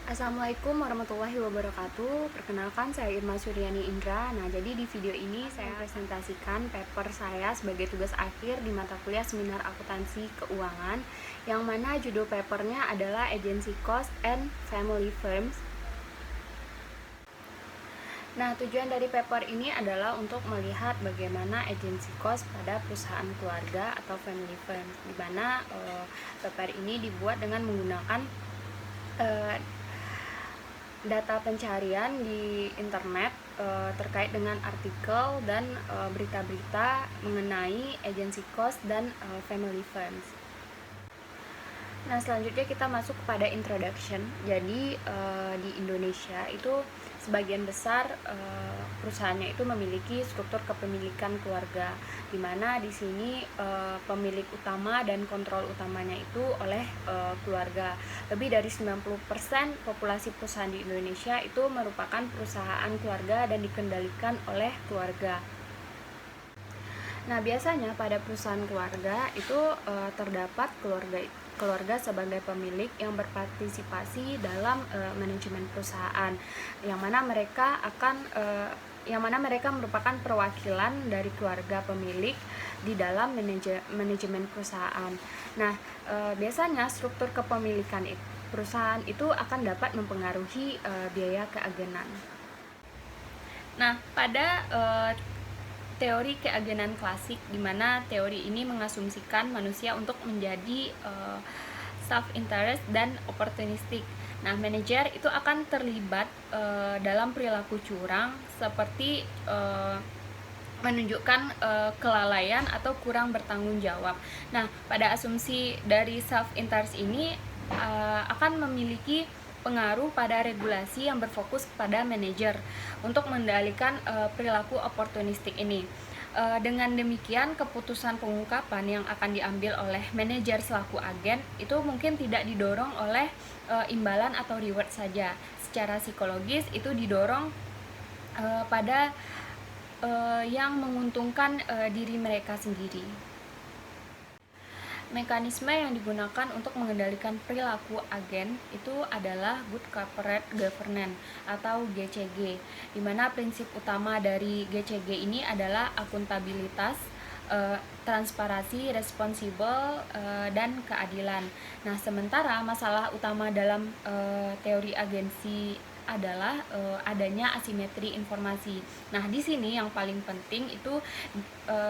Assalamualaikum warahmatullahi wabarakatuh. Perkenalkan, saya Irma Suryani Indra. Nah, jadi di video ini saya presentasikan paper saya sebagai tugas akhir di mata kuliah Seminar Akuntansi Keuangan, yang mana judul papernya adalah Agency Cost and Family Firms. Nah, tujuan dari paper ini adalah untuk melihat bagaimana agency cost pada perusahaan keluarga atau family firm, di mana paper ini dibuat dengan menggunakan data pencarian di internet terkait dengan artikel dan berita-berita mengenai agency cost dan family firms. Nah, selanjutnya kita masuk kepada introduction. Jadi di Indonesia itu sebagian besar perusahaannya itu memiliki struktur kepemilikan keluarga, di mana di sini pemilik utama dan kontrol utamanya itu oleh keluarga. Lebih dari 90% populasi perusahaan di Indonesia itu merupakan perusahaan keluarga dan dikendalikan oleh keluarga. Nah, biasanya pada perusahaan keluarga itu terdapat keluarga sebagai pemilik yang berpartisipasi dalam manajemen perusahaan, yang mana mereka merupakan perwakilan dari keluarga pemilik di dalam manajemen perusahaan. Nah, biasanya struktur kepemilikan perusahaan itu akan dapat mempengaruhi biaya keagenan. Nah, pada teori keagenan klasik, di mana teori ini mengasumsikan manusia untuk menjadi self-interest dan opportunistic. Nah, manajer itu akan terlibat dalam perilaku curang seperti menunjukkan kelalaian atau kurang bertanggung jawab. Nah, pada asumsi dari self-interest ini akan memiliki pengaruh pada regulasi yang berfokus pada manajer untuk mengendalikan perilaku oportunistik ini. Dengan demikian, keputusan pengungkapan yang akan diambil oleh manajer selaku agen itu mungkin tidak didorong oleh imbalan atau reward saja. Secara psikologis itu didorong pada yang menguntungkan diri mereka sendiri. Mekanisme yang digunakan untuk mengendalikan perilaku agen itu adalah Good Corporate Governance atau GCG, di mana prinsip utama dari GCG ini adalah akuntabilitas, transparansi, responsibel, dan keadilan. Nah, sementara masalah utama dalam teori agensi adalah adanya asimetri informasi. Nah, di sini yang paling penting itu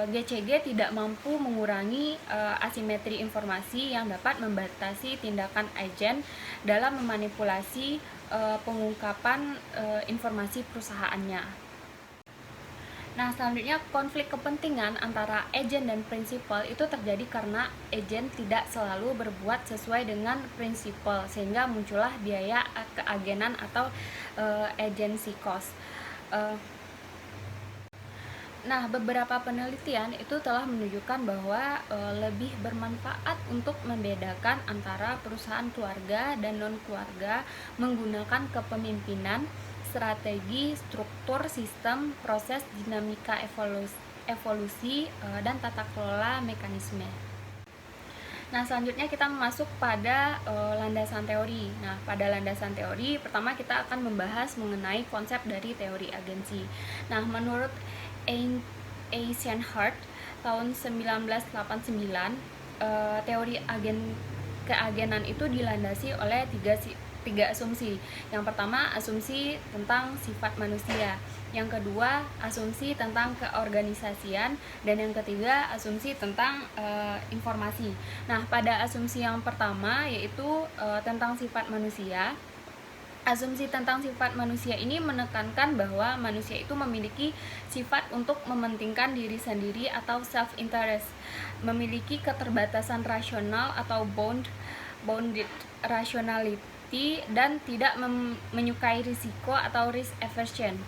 GCG tidak mampu mengurangi asimetri informasi yang dapat membatasi tindakan agen dalam memanipulasi pengungkapan informasi perusahaannya. Nah, selanjutnya konflik kepentingan antara agen dan prinsipal itu terjadi karena agen tidak selalu berbuat sesuai dengan prinsipal, sehingga muncullah biaya keagenan atau agency cost. Nah, beberapa penelitian itu telah menunjukkan bahwa lebih bermanfaat untuk membedakan antara perusahaan keluarga dan non-keluarga menggunakan kepemimpinan, strategi, struktur, sistem, proses, dinamika evolusi, dan tata kelola mekanisme. Nah, selanjutnya kita masuk pada landasan teori. Nah, pada landasan teori, pertama kita akan membahas mengenai konsep dari teori agensi. Nah, menurut Eisenhardt tahun 1989, teori keagenan itu dilandasi oleh tiga asumsi. Yang pertama, asumsi tentang sifat manusia. Yang kedua, asumsi tentang keorganisasian. Dan yang ketiga, asumsi tentang informasi. Nah, pada asumsi yang pertama, yaitu tentang sifat manusia, asumsi tentang sifat manusia ini menekankan bahwa manusia itu memiliki sifat untuk mementingkan diri sendiri atau self-interest, memiliki keterbatasan rasional atau bounded rationality, dan tidak menyukai risiko atau risk aversion.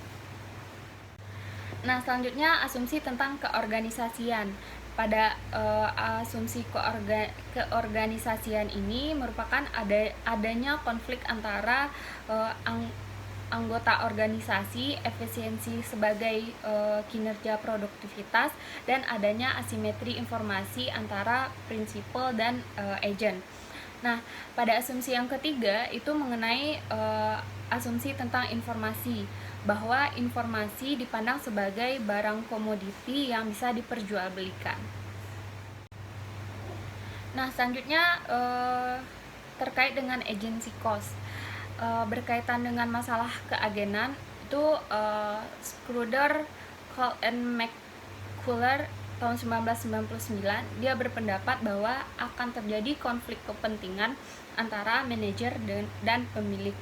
Nah, selanjutnya asumsi tentang keorganisasian. Pada asumsi keorganisasian ini merupakan adanya konflik antara anggota organisasi, efisiensi sebagai kinerja produktivitas, dan adanya asimetri informasi antara prinsipal dan agen. Nah, pada asumsi yang ketiga itu mengenai asumsi tentang informasi, bahwa informasi dipandang sebagai barang komoditi yang bisa diperjualbelikan. Nah, selanjutnya terkait dengan agency cost, berkaitan dengan masalah keagenan itu Schroeder, Cole and McCuller tahun 1999 dia berpendapat bahwa akan terjadi konflik kepentingan antara manajer dan pemilik,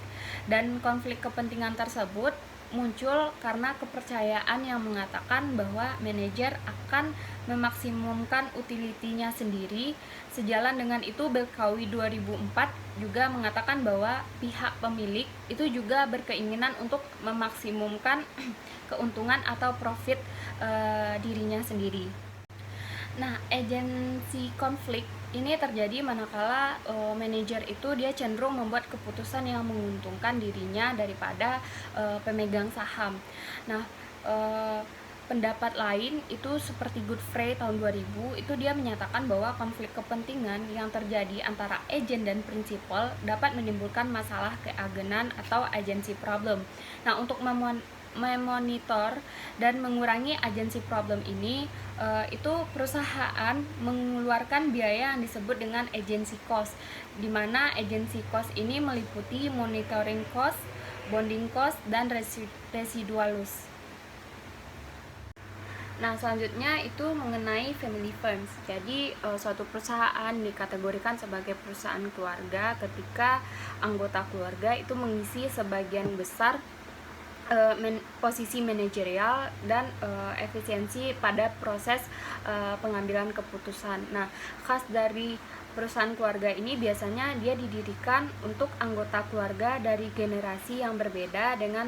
dan konflik kepentingan tersebut muncul karena kepercayaan yang mengatakan bahwa manajer akan memaksimumkan utilitinya sendiri. Sejalan dengan itu, Belkawi 2004 juga mengatakan bahwa pihak pemilik itu juga berkeinginan untuk memaksimumkan keuntungan atau profit dirinya sendiri. Nah, agensi konflik ini terjadi manakala manajer itu dia cenderung membuat keputusan yang menguntungkan dirinya daripada pemegang saham. Nah, pendapat lain itu seperti Godfrey tahun 2000 itu dia menyatakan bahwa konflik kepentingan yang terjadi antara agen dan prinsipal dapat menimbulkan masalah keagenan atau agency problem. Nah, untuk memonitor dan mengurangi agency problem ini, itu perusahaan mengeluarkan biaya yang disebut dengan agency cost, di mana agency cost ini meliputi monitoring cost, bonding cost, dan residual loss. Nah, selanjutnya itu mengenai family firms. Jadi suatu perusahaan dikategorikan sebagai perusahaan keluarga ketika anggota keluarga itu mengisi sebagian besar posisi manajerial dan efisiensi pada proses pengambilan keputusan. Nah, khas dari perusahaan keluarga ini biasanya dia didirikan untuk anggota keluarga dari generasi yang berbeda dengan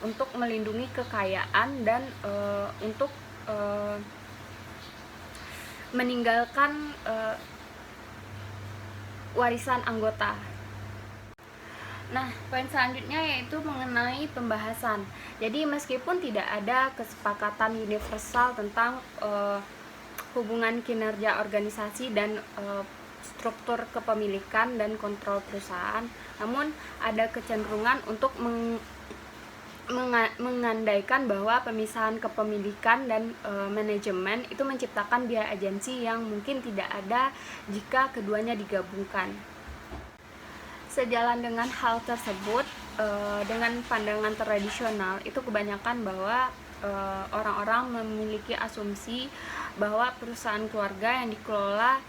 untuk melindungi kekayaan dan untuk meninggalkan warisan anggota. Nah, poin selanjutnya yaitu mengenai pembahasan. Jadi meskipun tidak ada kesepakatan universal tentang hubungan kinerja organisasi dan struktur kepemilikan dan kontrol perusahaan, namun ada kecenderungan untuk mengandaikan bahwa pemisahan kepemilikan dan manajemen itu menciptakan biaya agensi yang mungkin tidak ada jika keduanya digabungkan. Sejalan dengan hal tersebut, dengan pandangan tradisional itu kebanyakan bahwa orang-orang memiliki asumsi bahwa perusahaan keluarga yang dikelola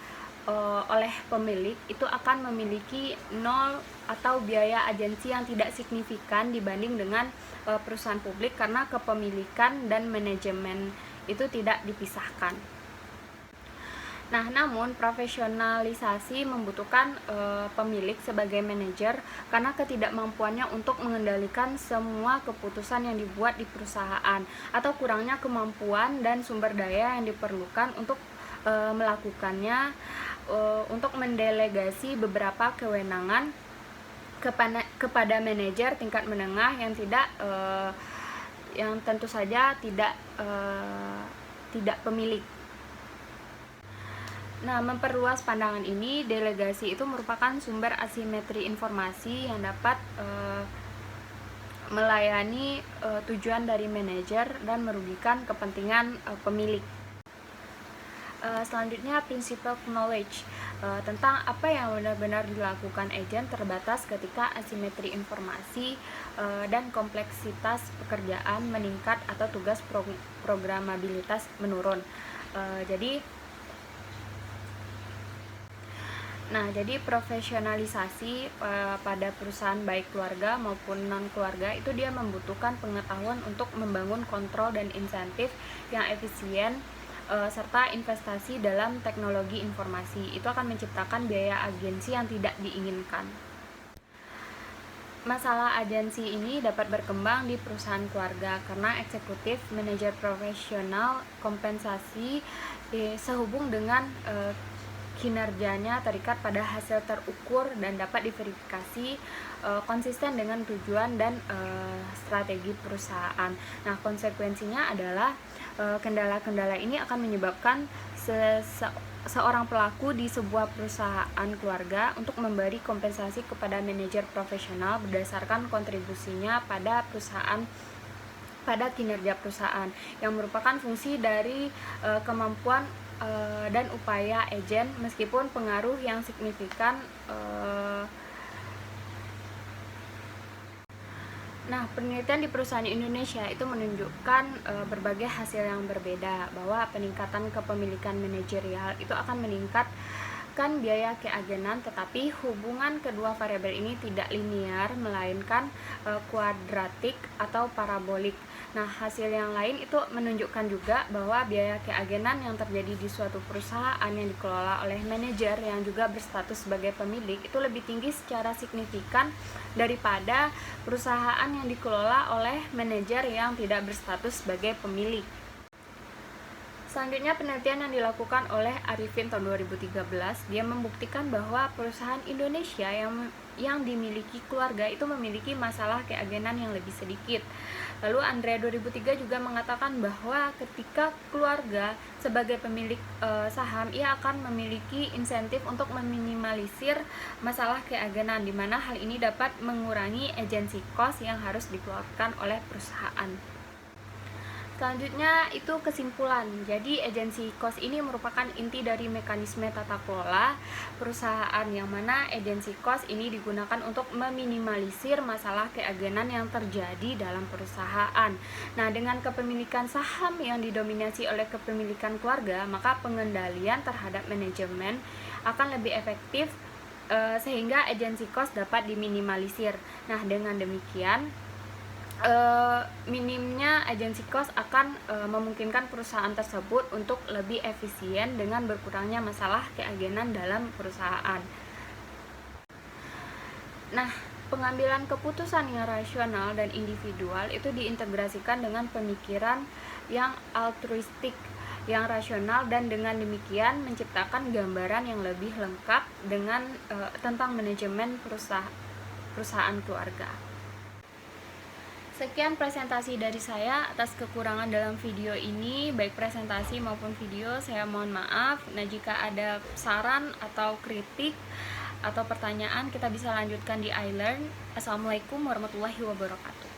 oleh pemilik itu akan memiliki nol atau biaya agensi yang tidak signifikan dibanding dengan perusahaan publik karena kepemilikan dan manajemen itu tidak dipisahkan. Nah, namun profesionalisasi membutuhkan pemilik sebagai manajer karena ketidakmampuannya untuk mengendalikan semua keputusan yang dibuat di perusahaan atau kurangnya kemampuan dan sumber daya yang diperlukan untuk melakukannya, untuk mendelegasi beberapa kewenangan kepada manajer tingkat menengah yang yang tentu saja tidak pemilik. Nah, memperluas pandangan ini, delegasi itu merupakan sumber asimetri informasi yang dapat melayani tujuan dari manajer dan merugikan kepentingan pemilik. Selanjutnya, principle knowledge tentang apa yang benar-benar dilakukan agen terbatas ketika asimetri informasi dan kompleksitas pekerjaan meningkat atau tugas programabilitas menurun. Jadi profesionalisasi pada perusahaan baik keluarga maupun non-keluarga itu dia membutuhkan pengetahuan untuk membangun kontrol dan insentif yang efisien serta investasi dalam teknologi informasi. Itu akan menciptakan biaya agensi yang tidak diinginkan. Masalah agensi ini dapat berkembang di perusahaan keluarga karena eksekutif, manajer profesional, kompensasi sehubung dengan kinerjanya terikat pada hasil terukur dan dapat diverifikasi konsisten dengan tujuan dan strategi perusahaan. Nah, konsekuensinya adalah kendala-kendala ini akan menyebabkan seorang pelaku di sebuah perusahaan keluarga untuk memberi kompensasi kepada manajer profesional berdasarkan kontribusinya pada kinerja perusahaan, yang merupakan fungsi dari kemampuan dan upaya agen meskipun pengaruh yang signifikan. Nah, penelitian di perusahaan Indonesia itu menunjukkan berbagai hasil yang berbeda, bahwa peningkatan kepemilikan manajerial itu akan meningkatkan biaya keagenan, tetapi hubungan kedua variabel ini tidak linear melainkan kuadratik atau parabolik. Nah, hasil yang lain itu menunjukkan juga bahwa biaya keagenan yang terjadi di suatu perusahaan yang dikelola oleh manajer yang juga berstatus sebagai pemilik itu lebih tinggi secara signifikan daripada perusahaan yang dikelola oleh manajer yang tidak berstatus sebagai pemilik. Selanjutnya, penelitian yang dilakukan oleh Arifin tahun 2013, dia membuktikan bahwa perusahaan Indonesia yang dimiliki keluarga itu memiliki masalah keagenan yang lebih sedikit. Lalu Andrea 2003 juga mengatakan bahwa ketika keluarga sebagai pemilik saham, ia akan memiliki insentif untuk meminimalisir masalah keagenan, di mana hal ini dapat mengurangi agency cost yang harus dikeluarkan oleh perusahaan. Selanjutnya itu kesimpulan. Jadi agency cost ini merupakan inti dari mekanisme tata kelola perusahaan, yang mana agency cost ini digunakan untuk meminimalisir masalah keagenan yang terjadi dalam perusahaan. Nah, dengan kepemilikan saham yang didominasi oleh kepemilikan keluarga, maka pengendalian terhadap manajemen akan lebih efektif sehingga agency cost dapat diminimalisir. Nah, dengan demikian minimnya agency cost akan memungkinkan perusahaan tersebut untuk lebih efisien dengan berkurangnya masalah keagenan dalam perusahaan. Nah, pengambilan keputusan yang rasional dan individual itu diintegrasikan dengan pemikiran yang altruistik, yang rasional, dan dengan demikian menciptakan gambaran yang lebih lengkap tentang manajemen perusahaan keluarga. Sekian presentasi dari saya. Atas kekurangan dalam video ini, baik presentasi maupun video, saya mohon maaf. Nah, jika ada saran atau kritik atau pertanyaan, kita bisa lanjutkan di iLearn. Assalamualaikum warahmatullahi wabarakatuh.